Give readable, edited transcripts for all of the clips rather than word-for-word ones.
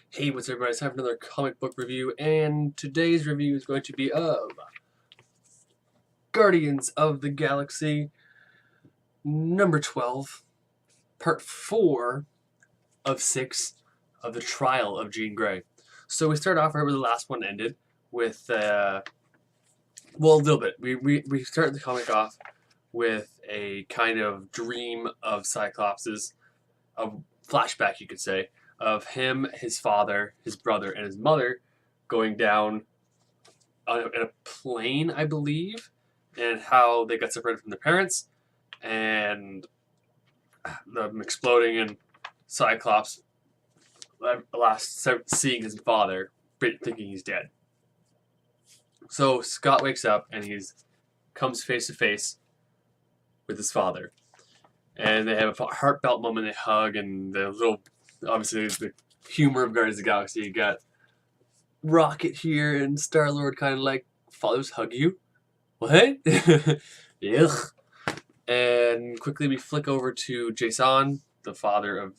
Hey, what's up, everybody? It's time for another comic book review, and today's review is going to be of Guardians of the Galaxy number 12, part 4 of 6 of the trial of Jean Grey. So we start off right where the last one ended with, a little bit. We start the comic off with a kind of dream of Cyclops's, a flashback, you could say, of him, his father, his brother, and his mother going down in a plane, I believe, and how they got separated from their parents, and them exploding, and Cyclops last seeing his father, thinking he's dead. So Scott wakes up and comes face to face with his father, and they have a heartfelt moment. They hug, and the little, obviously, the humor of Guardians of the Galaxy. You got Rocket here and Star-Lord kind of like, fathers hug you? What? Ugh. And quickly we flick over to Jason, the father of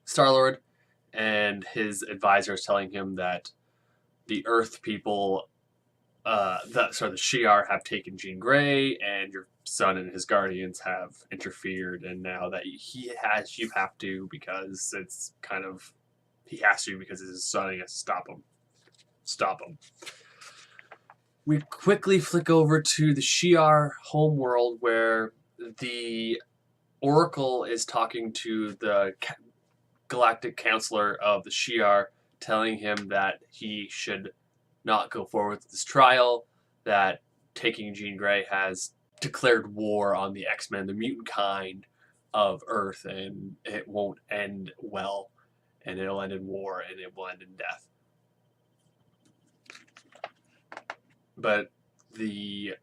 Star-Lord, and his advisor is telling him that the Earth people, the Shi'ar have taken Jean Grey, and your son and his guardians have interfered, and now that you have to, because it's kind of, he has to because it's his son, he has to stop him. Stop him. We quickly flick over to the Shi'ar homeworld, where the Oracle is talking to the Galactic Counselor of the Shi'ar, telling him that he should not go forward with this trial, that taking Jean Grey has declared war on the X-Men, the mutant kind of Earth, and it won't end well, and it'll end in war, and it will end in death. But the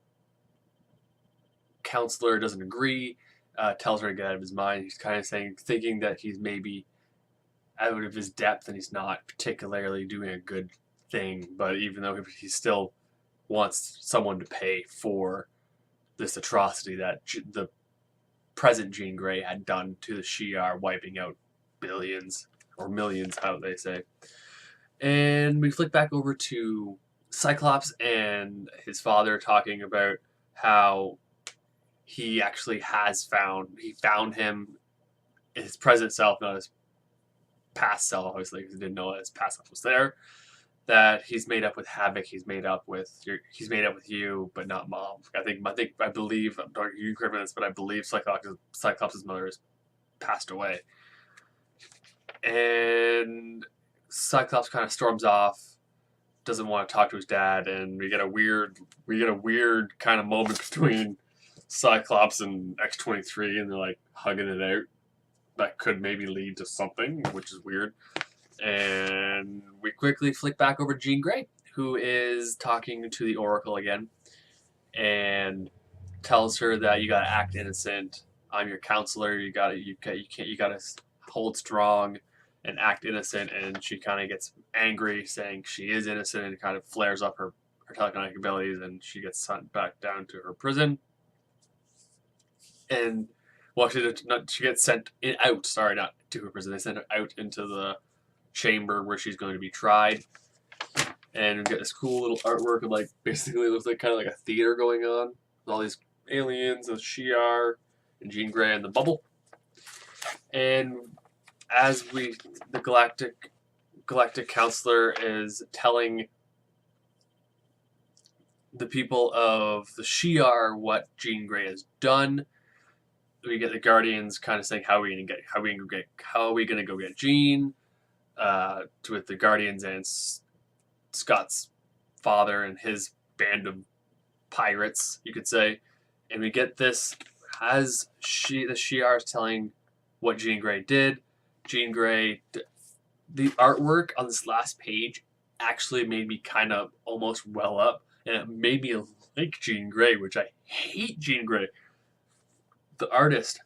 counselor doesn't agree, tells her to get out of his mind. He's kind of thinking that he's maybe out of his depth and he's not particularly doing a good thing. But even though he still wants someone to pay for this atrocity that the present Jean Grey had done to the Shi'ar, wiping out billions or millions, how they say. And we flick back over to Cyclops and his father talking about how he actually found him, his present self, not his past self, obviously, because he didn't know that his past self was there. That he's made up with Havoc, he's made up with you, but not Mom. I believe, don't you correct me on this, but I believe Cyclops' mother has passed away. And Cyclops kind of storms off, doesn't want to talk to his dad, and we get a weird kind of moment between Cyclops and X-23, and they're like hugging it out. That could maybe lead to something, which is weird. And we quickly flick back over to Jean Grey, who is talking to the Oracle again, and tells her that you gotta act innocent. I'm your counselor. You gotta hold strong and act innocent. And she kind of gets angry, saying she is innocent, and kind of flares up her telekinetic abilities, and she gets sent back down to her prison. And she gets sent out. Sorry, not to her prison. They send her out into the chamber where she's going to be tried. And we get this cool little artwork of, like, basically looks like kind of like a theater going on with all these aliens, the Shi'ar, and Jean Grey and the bubble. And as the Galactic Counselor is telling the people of the Shi'ar what Jean Grey has done, we get the Guardians kind of saying, how are we gonna go get Jean? With the Guardians and Scott's father and his band of pirates, you could say. And we get this as the Shi'ar is telling what Jean Grey did. Jean Grey, the artwork on this last page actually made me kind of almost well up, and it made me like Jean Grey, which I hate Jean Grey. The artist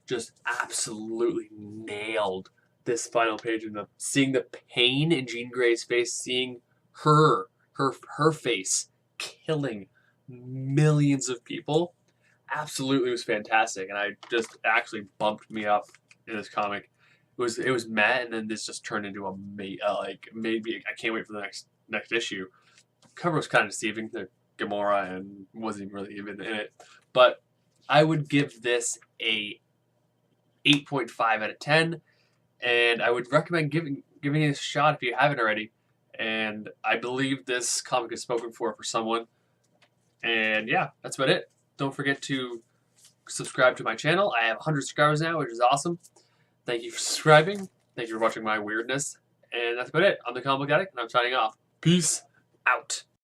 just absolutely nailed this final page, and seeing the pain in Jean Grey's face, seeing her face killing millions of people, absolutely was fantastic. And I just actually bumped me up in this comic. was meh, and then this just turned into a like maybe I can't wait for the next issue. Cover was kind of deceiving. The Gamora and wasn't really even in it, but I would give this a 8.5 out of 10, and I would recommend giving it a shot if you haven't already. And I believe this comic is spoken for someone. And yeah, that's about it. Don't forget to subscribe to my channel. I have 100 subscribers now, which is awesome. Thank you for subscribing. Thank you for watching my weirdness. And that's about it. I'm the Comic Book Addict, and I'm signing off. Peace out.